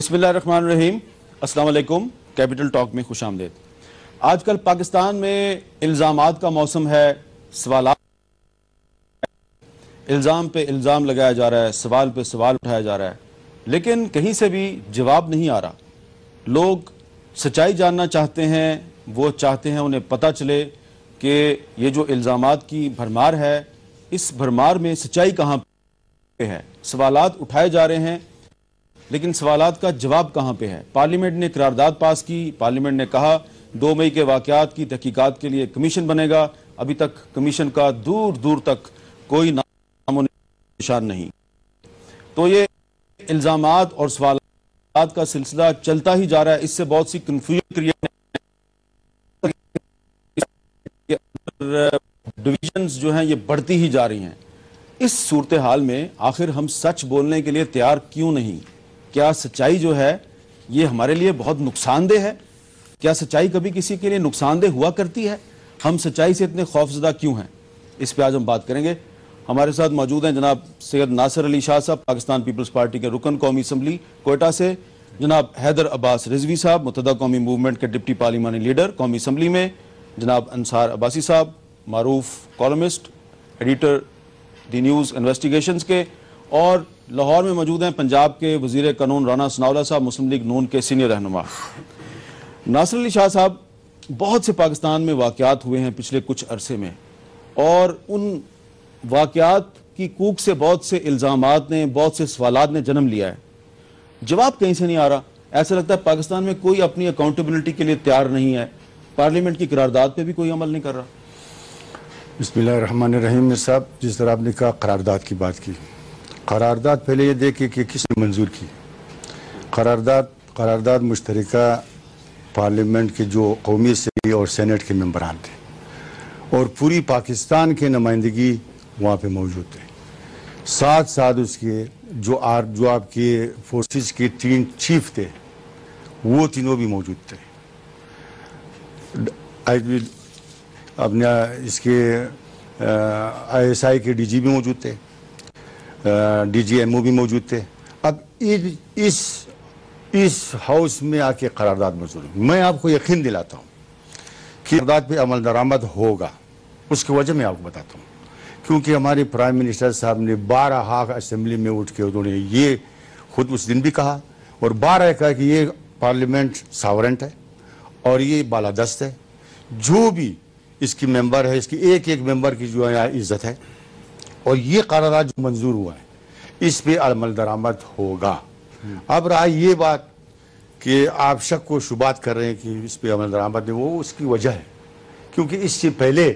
بسم اللہ الرحمن الرحیم. السلام علیکم. کیپٹل ٹاک میں خوش آمدید. آج کل پاکستان میں الزامات کا موسم ہے. سوالات الزام پہ الزام لگایا جا رہا ہے, سوال پہ سوال اٹھایا جا رہا ہے, لیکن کہیں سے بھی جواب نہیں آ رہا. لوگ سچائی جاننا چاہتے ہیں, وہ چاہتے ہیں انہیں پتہ چلے کہ یہ جو الزامات کی بھرمار ہے, اس بھرمار میں سچائی کہاں پہ ہے. سوالات اٹھائے جا رہے ہیں لیکن سوالات کا جواب کہاں پہ ہے. پارلیمنٹ نے قرارداد پاس کی. پارلیمنٹ نے کہا 2 مئی کے واقعات کی تحقیقات کے لیے کمیشن بنے گا. ابھی تک کمیشن کا دور دور تک کوئی نام و نشان نہیں. تو یہ الزامات اور سوالات کا سلسلہ چلتا ہی جا رہا ہے. اس سے بہت سی کنفیوژن کریٹ ڈویژنز جو ہیں یہ بڑھتی ہی جا رہی ہیں. اس صورتحال میں آخر ہم سچ بولنے کے لیے تیار کیوں نہیں؟ کیا سچائی جو ہے یہ ہمارے لیے بہت نقصان دہ ہے؟ کیا سچائی کبھی کسی کے لیے نقصان دہ ہوا کرتی ہے؟ ہم سچائی سے اتنے خوفزدہ کیوں ہیں؟ اس پہ آج ہم بات کریں گے. ہمارے ساتھ موجود ہیں جناب سید ناصر علی شاہ صاحب, پاکستان پیپلز پارٹی کے رکن قومی اسمبلی کوئٹہ سے. جناب حیدر عباس رضوی صاحب, متحدہ قومی موومنٹ کے ڈپٹی پارلیمانی لیڈر قومی اسمبلی میں. جناب انصار عباسی صاحب, معروف کالمسٹ, ایڈیٹر دی نیوز انویسٹیگیشنز کے. اور لاہور میں موجود ہیں پنجاب کے وزیر قانون رانا ثناءاللہ صاحب, مسلم لیگ نون کے سینئر رہنما. ناصر علی شاہ صاحب, بہت سے پاکستان میں واقعات ہوئے ہیں پچھلے کچھ عرصے میں, اور ان واقعات کی کوک سے بہت سے الزامات نے, بہت سے سوالات نے جنم لیا ہے. جواب کہیں سے نہیں آ رہا. ایسا لگتا ہے پاکستان میں کوئی اپنی اکاؤنٹیبلٹی کے لیے تیار نہیں ہے. پارلیمنٹ کی قرارداد پہ بھی کوئی عمل نہیں کر رہا. بسم اللہ الرحمن الرحیم. صاحب, جس طرح آپ نے کہا قرارداد کی بات کی, قرارداد پہلے یہ دیکھیں کہ کس نے منظور کی. قرارداد مشترکہ پارلیمنٹ کے جو قومی اسمبلی اور سینٹ کے ممبران تھے, اور پوری پاکستان کے نمائندگی وہاں پہ موجود تھے. ساتھ ساتھ اس کے جو آپ کے فورسز کے 3 چیف تھے وہ تینوں بھی موجود تھے. اپنے اس کے ISI کے DG بھی موجود تھے, DG MO بھی موجود تھے. اب اس ہاؤس میں آ کے قرارداد منظور ہے. میں آپ کو یقین دلاتا ہوں کہ قرارداد پہ عمل درآمد ہوگا. اس کی وجہ میں آپ کو بتاتا ہوں. کیونکہ ہمارے پرائم منسٹر صاحب نے 12 اسمبلی میں اٹھ کے انہوں نے یہ خود اس دن بھی کہا, اور 12 کہا کہ یہ پارلیمنٹ ساورنٹ ہے اور یہ بالادست ہے. جو بھی اس کی ممبر ہے, اس کی ایک ایک ممبر کی جو ہے عزت ہے, اور یہ قرارداد جو منظور ہوا ہے اس پہ عمل درآمد ہوگا. اب رہا یہ بات کہ آپ شک و شبات کر رہے ہیں کہ اس پہ عمل درآمد نہیں, وہ اس کی وجہ ہے کیونکہ اس سے پہلے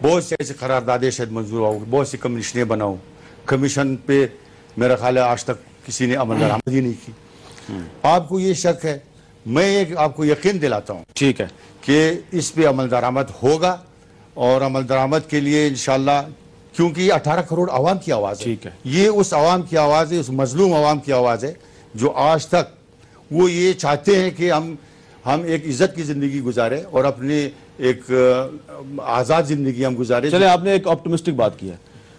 بہت سے ایسے قراردادیں شاید منظور ہو, بہت سی کمیشنیں بناؤ. کمیشن پہ میرا خیال ہے آج تک کسی نے عمل درآمد ہی نہیں کی. آپ کو یہ شک ہے, میں آپ کو یقین دلاتا ہوں ٹھیک ہے کہ اس پہ عمل درآمد ہوگا. اور عمل درآمد کے لیے انشاءاللہ, کیونکہ یہ 18 کروڑ عوام کی آواز ہے. ٹھیک ہے, یہ اس عوام کی آواز ہے, اس مظلوم عوام کی آواز ہے جو آج تک وہ یہ چاہتے ہیں کہ ہم ایک عزت کی زندگی گزارے اور اپنے ایک آزاد زندگی ہم گزارے. چلے, آپ نے ایک آپٹمسٹک بات کی ہے.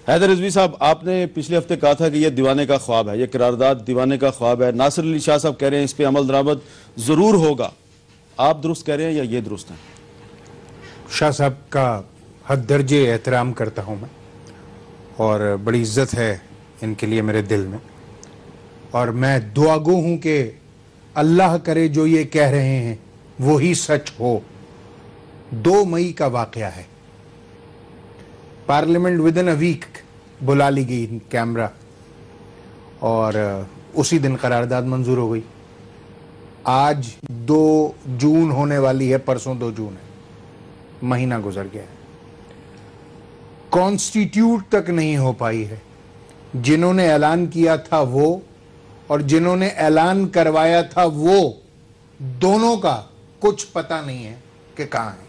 حیدر رضوی صاحب, آپ نے پچھلے ہفتے کہا تھا کہ یہ دیوانے کا خواب ہے, یہ قرارداد دیوانے کا خواب ہے. ناصر علی شاہ صاحب کہہ رہے ہیں اس پہ عمل درآمد ضرور ہوگا. آپ درست کہہ رہے ہیں یا یہ درست ہیں؟ شاہ صاحب کا حد درجے احترام کرتا ہوں میں, اور بڑی عزت ہے ان کے لیے میرے دل میں, اور میں دعا گو ہوں کہ اللہ کرے جو یہ کہہ رہے ہیں وہی سچ ہو. 2 مئی کا واقعہ ہے. پارلیمنٹ ودن اے ویک بلا لی گئی کیمرہ, اور اسی دن قرارداد منظور ہو گئی. آج 2 جون ہونے والی ہے, پرسوں 2 جون ہے, مہینہ گزر گیا ہے. کانسٹیٹیوٹ تک نہیں ہو پائی ہے. جنہوں نے اعلان کیا تھا وہ, اور جنہوں نے اعلان کروایا تھا وہ, دونوں کا کچھ پتہ نہیں ہے کہ کہاں ہے.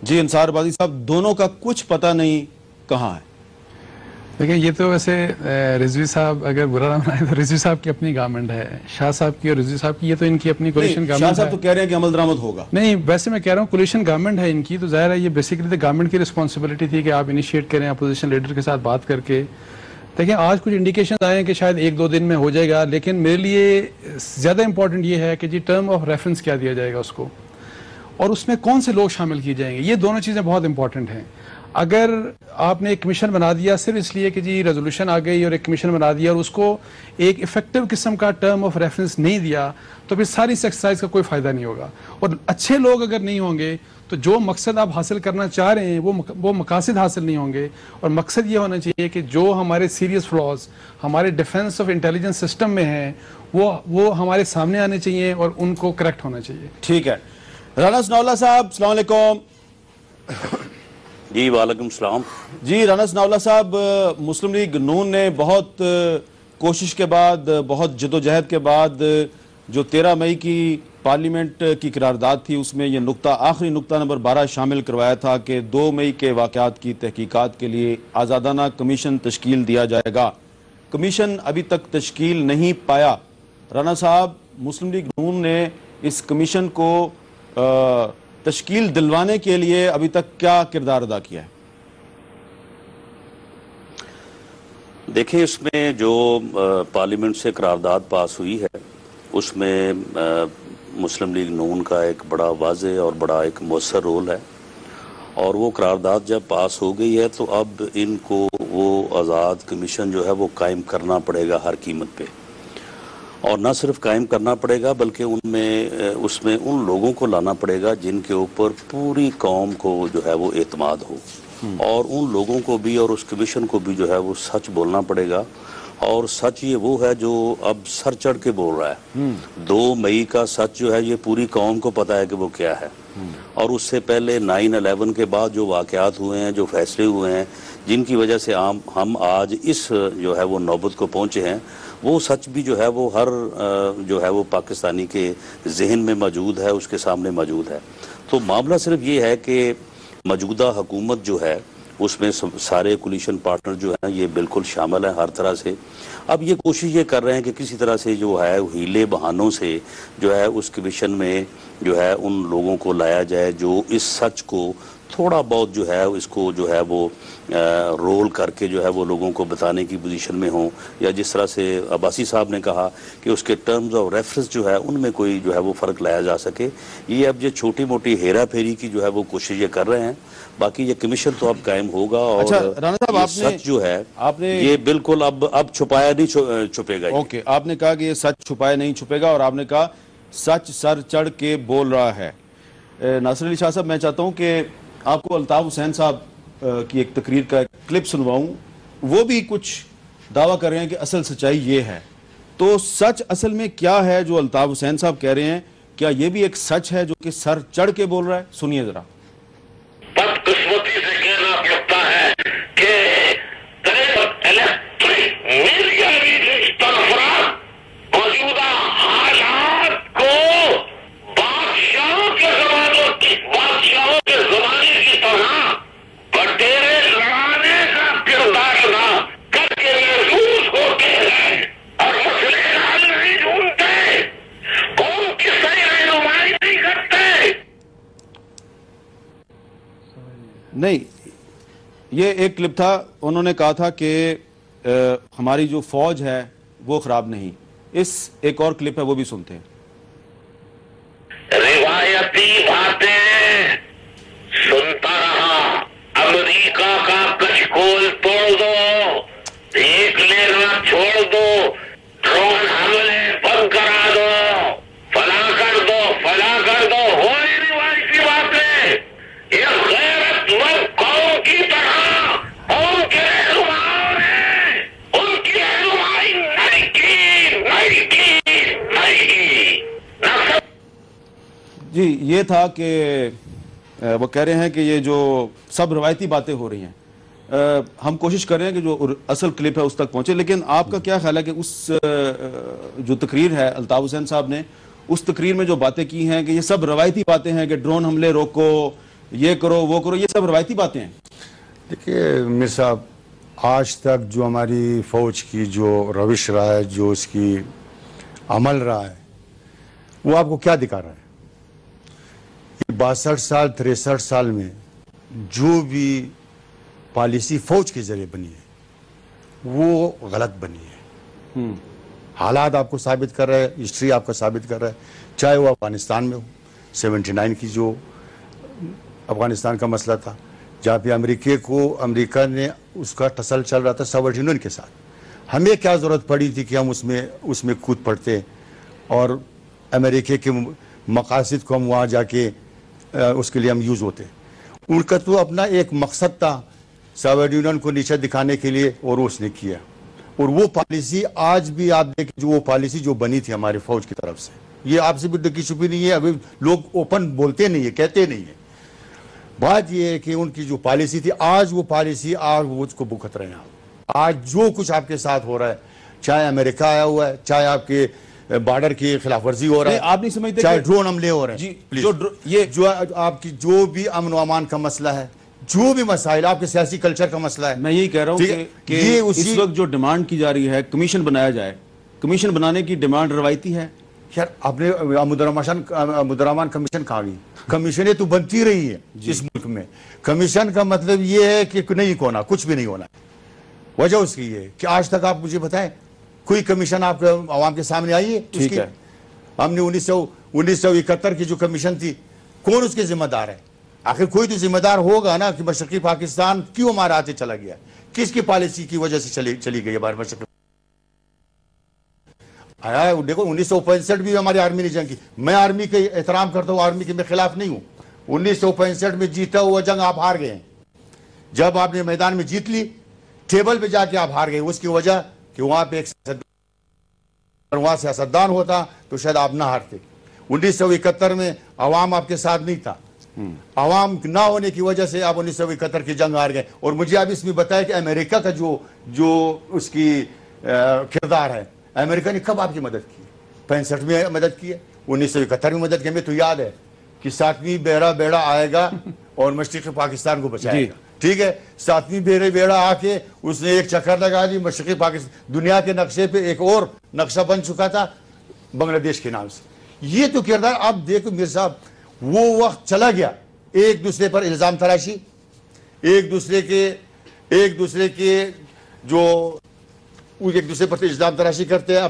جی انصار عباسی صاحب, دونوں کا کچھ پتہ نہیں کہاں ہے. دیکھیں, یہ تو ویسے رضوی صاحب اگر برا نہ منائے تو رضوی صاحب کی اپنی گورنمنٹ ہے, شاہ صاحب کی اور رضوی صاحب کی, یہ تو ان کی اپنی کولیشن گورنمنٹ ہے. شاہ صاحب تو کہہ رہے ہیں کہ عمل درآمد ہوگا. نہیں, ویسے میں کہہ رہا ہوں کولیشن گورنمنٹ ہے ان کی, تو ظاہر ہے یہ بیسیکلی تو گورنمنٹ کی رسپانسبلٹی تھی کہ آپ انیشیٹ کریں, اپوزیشن لیڈر کے ساتھ بات کر کے دیکھیں آج کچھ انڈیکیشن آئے ہیں کہ شاید 1-2 دن میں ہو جائے گا، لیکن میرے لیے زیادہ امپورٹنٹ یہ ہے کہ جی ٹرم آف ریفرنس کیا دیا جائے گا اس کو، اور اس میں کون سے لوگ شامل کیے جائیں گے. یہ دونوں چیزیں بہت امپورٹنٹ ہیں. اگر آپ نے ایک کمیشن بنا دیا صرف اس لیے کہ جی ریزولوشن آ گئی اور ایک کمیشن بنا دیا اور اس کو ایک افیکٹو قسم کا ٹرم آف ریفرنس نہیں دیا، تو پھر ساری اس ایکسرسائز کا کوئی فائدہ نہیں ہوگا. اور اچھے لوگ اگر نہیں ہوں گے تو جو مقصد آپ حاصل کرنا چاہ رہے ہیں وہ مقاصد حاصل نہیں ہوں گے. اور مقصد یہ ہونا چاہیے کہ جو ہمارے سیریس فلاز ہمارے ڈیفنس آف انٹیلیجنس سسٹم میں ہیں وہ ہمارے سامنے آنے چاہیے اور ان کو کریکٹ ہونا چاہیے. ٹھیک ہے. رانا ثناءاللہ صاحب السلام علیکم. جی وعلیکم السلام. جی رانا ثناءاللہ صاحب، مسلم لیگ نون نے بہت کوشش کے بعد، بہت جدوجہد کے بعد جو 13 مئی کی پارلیمنٹ کی قرارداد تھی اس میں یہ نقطہ، آخری نقطہ نمبر 12 شامل کروایا تھا کہ 2 مئی کے واقعات کی تحقیقات کے لیے آزادانہ کمیشن تشکیل دیا جائے گا. کمیشن ابھی تک تشکیل نہیں پایا. رانا صاحب، مسلم لیگ نون نے اس کمیشن کو تشکیل دلوانے کے لیے ابھی تک کیا کردار ادا کیا ہے؟ دیکھیں اس میں جو پارلیمنٹ سے قرارداد پاس ہوئی ہے اس میں مسلم لیگ نون کا ایک بڑا واضح اور بڑا ایک مؤثر رول ہے، اور وہ قرارداد جب پاس ہو گئی ہے تو اب ان کو وہ آزاد کمیشن جو ہے وہ قائم کرنا پڑے گا ہر قیمت پہ. اور نہ صرف قائم کرنا پڑے گا بلکہ اس میں ان لوگوں کو لانا پڑے گا جن کے اوپر پوری قوم کو جو ہے وہ اعتماد ہو، اور ان لوگوں کو بھی اور اس کمیشن کو بھی جو ہے وہ سچ بولنا پڑے گا. اور سچ یہ وہ ہے جو اب سر چڑھ کے بول رہا ہے. 2 مئی کا سچ جو ہے یہ پوری قوم کو پتا ہے کہ وہ کیا ہے، اور اس سے پہلے 9/11 کے بعد جو واقعات ہوئے ہیں، جو فیصلے ہوئے ہیں، جن کی وجہ سے ہم آج اس جو ہے وہ نوبت کو پہنچے ہیں، وہ سچ بھی جو ہے وہ ہر جو ہے وہ پاکستانی کے ذہن میں موجود ہے، اس کے سامنے موجود ہے. تو معاملہ صرف یہ ہے کہ موجودہ حکومت جو ہے اس میں سارے کولیشن پارٹنر جو ہیں یہ بالکل شامل ہیں ہر طرح سے. اب یہ کوشش یہ کر رہے ہیں کہ کسی طرح سے جو ہے ہیلے بہانوں سے جو ہے اس کمیشن میں جو ہے ان لوگوں کو لایا جائے جو اس سچ کو تھوڑا بہت جو ہے اس کو جو ہے وہ رول کر کے جو ہے وہ لوگوں کو بتانے کی پوزیشن میں ہوں، یا جس طرح سے عباسی صاحب نے کہا کہ اس کے ٹرمز آف ریفرنس جو ہے ان میں کوئی جو ہے وہ فرق لایا جا سکے. یہ اب یہ چھوٹی موٹی ہیرا پھیری کی جو ہے وہ کوشش یہ کر رہے ہیں. باقی یہ کمیشن تو اب قائم ہوگا، اور رانا صاحب یہ سچ جو ہے یہ بالکل اب چھپایا نہیں چھپے گا. اوکے، آپ نے کہا کہ یہ سچ چھپایا نہیں چھپے گا، اور آپ نے کہا سچ سر چڑھ کے بول رہا ہے. ناصر علی شاہ صاحب، میں چاہتا ہوں کہ آپ کو الطاف حسین صاحب کی ایک تقریر کا کلپ سنواؤں. وہ بھی کچھ دعویٰ کر رہے ہیں کہ اصل سچائی یہ ہے. تو سچ اصل میں کیا ہے جو الطاف حسین صاحب کہہ رہے ہیں؟ کیا یہ بھی ایک سچ ہے جو کہ سر چڑھ کے بول رہا ہے؟ سنیے ذرا. بدقسمتی سے کہنا پڑتا ہے کہ میڈیا موجودہ حالات کو بادشاہوں کے زمانے کی طرح بٹیرے لڑانے کا کردار ادا کر کے محسوس ہوتے ہیں، اور مسئلے حل نہیں ڈھونڈتے، قوم کی صحیح رہنمائی نہیں کرتے. نہیں، یہ ایک کلپ تھا. انہوں نے کہا تھا کہ ہماری جو فوج ہے وہ خراب نہیں. ایک اور کلپ ہے، وہ بھی سنتے ہیں. روایتی باتیں سنتا رہا، امریکہ کا کچکول توڑ دو، دیکھ لینا چھوڑ دو، ڈرون حملے بند کرا دو، فلاں کر دو، فلاں کر دو. وہی روایتی باتیں یہ غیرت مند قوم کی طرح قوم کے رہنماؤں نے ان کی رہنمائی نہیں کی. جی، یہ تھا کہ وہ کہہ رہے ہیں کہ یہ جو سب روایتی باتیں ہو رہی ہیں. ہم کوشش کر رہے ہیں کہ جو اصل کلپ ہے اس تک پہنچے. لیکن آپ کا کیا خیال ہے کہ اس جو تقریر ہے الطاف حسین صاحب نے، اس تقریر میں جو باتیں کی ہیں کہ یہ سب روایتی باتیں ہیں کہ ڈرون حملے روکو، یہ کرو وہ کرو، یہ سب روایتی باتیں ہیں؟ دیکھیے میر صاحب، آج تک جو ہماری فوج کی جو روش رہا ہے، جو اس کی عمل رہا ہے، وہ آپ کو کیا دکھا رہا ہے؟ 62 سال 63 سال میں جو بھی پالیسی فوج کے ذریعے بنی ہے وہ غلط بنی ہے. حالات آپ کو ثابت کر رہے ہیں, ہسٹری آپ کا ثابت کر رہا ہے, چاہے وہ افغانستان میں ہو, 79 کی جو افغانستان کا مسئلہ تھا, جہاں پہ امریکہ نے اس کا ٹسل چل رہا تھا ساورٹ یونین کے ساتھ. ہمیں کیا ضرورت پڑی تھی کہ ہم اس میں کود پڑتے اور امریکہ کے مقاصد کو ہم وہاں جا کے اس کے لیے ہم یوز ہوتے. ان کا تو اپنا ایک مقصد تھا ساورٹ یونین کو نیچے دکھانے کے لیے, اور اس نے کیا. اور وہ پالیسی آج بھی آپ دیکھیں, جو وہ پالیسی جو بنی تھی ہماری فوج کی طرف سے, یہ آپ سے بھی ڈکی چھپی نہیں ہے, ابھی لوگ اوپن بولتے نہیں ہے, کہتے نہیں ہیں. بات یہ ہے کہ ان کی جو پالیسی تھی, آج وہ پالیسی آج وہ اس کو بھگت رہے ہیں. آج جو کچھ آپ کے ساتھ ہو رہا ہے, چاہے امریکہ آیا ہوا ہے, چاہے آپ کے بارڈر کی خلاف ورزی ہو رہا ہے, آپ نہیں سمجھتے چاہے ڈرون حملے ہو رہے ہیں, جی, پلیز جو آپ کی جو بھی امن و امان کا مسئلہ ہے, جو بھی مسائل آپ کے سیاسی کلچر کا مسئلہ ہے, میں یہی کہہ رہا ہوں کہ اس وقت جو ڈیمانڈ کی جا رہی ہے کمیشن بنایا جائے, کمیشن بنانے کی ڈیمانڈ روایتی ہے. یار آپ نے عبدالرحمان کمیشن کہا گئی, کمیشنیں تو بنتی رہی ہے اس ملک میں. کمیشن کا مطلب یہ ہے کہ نہیں ہونا, کچھ بھی نہیں ہونا. وجہ اس کی یہ کہ آج تک آپ مجھے بتائیں کوئی کمیشن آپ عوام کے سامنے آئی ہے؟ ٹھیک ہے, ہم نے 1971 کی جو کمیشن تھی, کون اس کے ذمہ دار ہے؟ آخر کوئی تو ذمہ دار ہوگا نا کہ مشرقی پاکستان کیوں ہمارے ہاتھ چلا گیا, کس کی پالیسی کی وجہ سے چلی گئی ہمارے مشرقی. آیا دیکھو 1965 بھی ہماری آرمی نے جنگ کی. میں آرمی کا احترام کرتا ہوں, آرمی کے میں خلاف نہیں ہوں. 1965 میں جیتا ہوا جنگ آپ ہار گئے ہیں. جب آپ نے میدان میں جیت لی, ٹیبل پہ جا کے آپ ہار گئے. اس کی وجہ کہ وہاں پہ وہاں سیاستدان ہوتا تو شاید آپ نہ ہارتے. 1971 میں عوام آپ کے ساتھ نہیں تھا, عوام نہ ہونے کی وجہ سے آپ 1971 کی جنگ ہار گئے. اور مجھے اب اس میں بتایا کہ امریکہ کا جو اس کی کردار ہے, امریکہ نے کب آپ کی مدد کی؟ 65 میں مدد کی ہے, 1971 میں مدد کی. ہمیں تو یاد ہے کہ 7ویں بیڑا آئے گا اور مشرقی پاکستان کو بچائے گا. ٹھیک ہے, 7ویں بیڑا آ کے اس نے ایک چکر لگا دی مشرقی پاکستان, دنیا کے نقشے پہ ایک اور نقشہ بن چکا تھا بنگلہ دیش کے نام سے. یہ تو کردار. اب دیکھو میر صاحب, وہ وقت چلا گیا. ایک دوسرے پر الزام تراشی, ایک دوسرے پر الزام تراشی کرتے ہیں,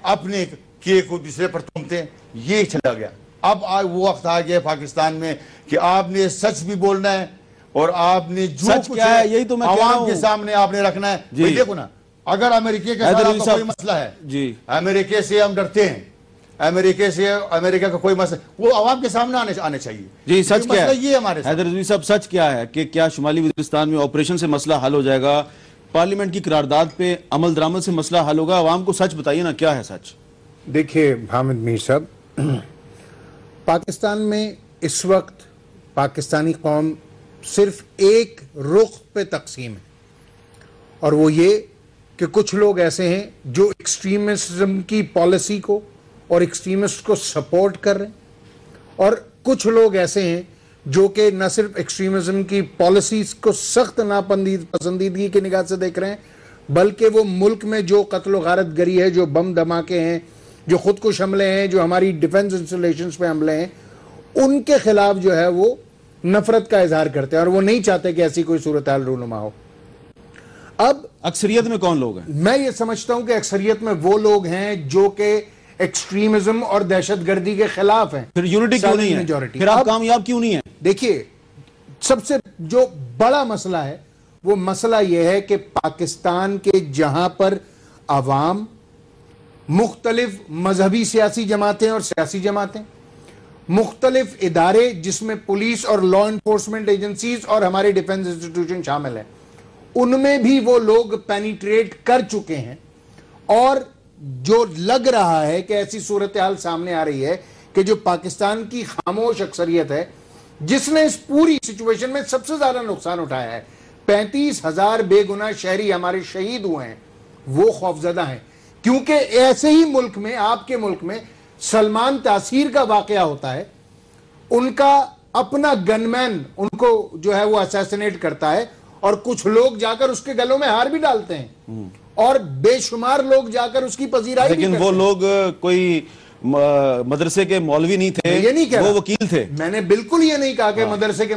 اپنے کیے کو دوسرے پر تھومتے ہیں. یہ چلا گیا. اب وہ وقت آ گیا پاکستان میں کہ آپ نے سچ بھی بولنا ہے, اور آپ نے جو کچھ ہے یہی تو میں عوام کے سامنے آپ نے رکھنا ہے. دیکھو نا, اگر امریکہ کے ساتھ کوئی مسئلہ ہے, امریکہ سے ہم ڈرتے ہیں, امریکہ کا کوئی مسئلہ, وہ عوام کے سامنے آنے چاہیے. جی, سچ کیا ہے یہ ہمارے حیدر رضوی صاحب, سچ کیا ہے کہ کیا شمالی وزیرستان میں آپریشن سے مسئلہ حل ہو جائے گا, پارلیمنٹ کی قرارداد پہ عمل درآمد سے مسئلہ حل ہوگا؟ عوام کو سچ بتائیے نا, کیا ہے سچ؟ دیکھیے حامد میر صاحب, پاکستان میں اس وقت پاکستانی قوم صرف ایک رخ پہ تقسیم ہے, اور وہ یہ کہ کچھ لوگ ایسے ہیں جو ایکسٹریمزم کی پالیسی کو اور ایکسٹریمسٹ کو سپورٹ کر رہے ہیں, اور کچھ لوگ ایسے ہیں جو کہ نہ صرف ایکسٹریمزم کی پالیسیز کو سخت ناپسندیدگی کی نگاہ سے دیکھ رہے ہیں, بلکہ وہ ملک میں جو قتل و غارت گری ہے, جو بم دھماکے ہیں, جو خودکش حملے ہیں, جو ہماری ڈیفنس انسٹالیشنز پہ حملے ہیں, ان کے خلاف جو ہے وہ نفرت کا اظہار کرتے ہیں, اور وہ نہیں چاہتے کہ ایسی کوئی صورتحال رونما ہو. اب اکثریت میں کون لوگ ہیں؟ میں یہ سمجھتا ہوں کہ اکثریت میں وہ لوگ ہیں جو کہ ایکسٹریمزم اور دہشت گردی کے خلاف ہیں. پھر یونٹی کیوں نہیں ہے؟ پھر آپ کامیاب کیوں نہیں ہیں؟ دیکھیے, سب سے جو بڑا مسئلہ ہے وہ مسئلہ یہ ہے کہ پاکستان کے جہاں پر عوام, مختلف مذہبی سیاسی جماعتیں اور سیاسی جماعتیں, مختلف ادارے جس میں پولیس اور لا انفورسمنٹ ایجنسیز اور ہمارے ڈیفنس انسٹیٹیوشن شامل ہیں, ان میں بھی وہ لوگ پینیٹریٹ کر چکے ہیں. اور جو لگ رہا ہے کہ ایسی صورتحال سامنے آ رہی ہے کہ جو پاکستان کی خاموش اکثریت ہے, جس نے اس پوری سچویشن میں سب سے زیادہ نقصان اٹھایا ہے, 35,000 بے گناہ شہری ہمارے شہید ہوئے ہیں, وہ خوفزدہ ہیں. کیونکہ ایسے ہی ملک میں, آپ کے ملک میں سلمان تاثیر کا واقعہ ہوتا ہے, ان کا اپنا گن مین ان کو جو ہے وہ اسیسنیٹ کرتا ہے, اور کچھ لوگ جا کر اس کے گلوں میں ہار بھی ڈالتے ہیں, اور بے شمار لوگ جا کر اس کی پذیرائی بھی کرتے ہیں. لیکن وہ لوگ کوئی مدرسے کے مولوی نہیں تھے, یہ نہیں کہہ رہا, وہ وکیل تھے. میں نے بالکل یہ نہیں کہا کہ مدرسے کے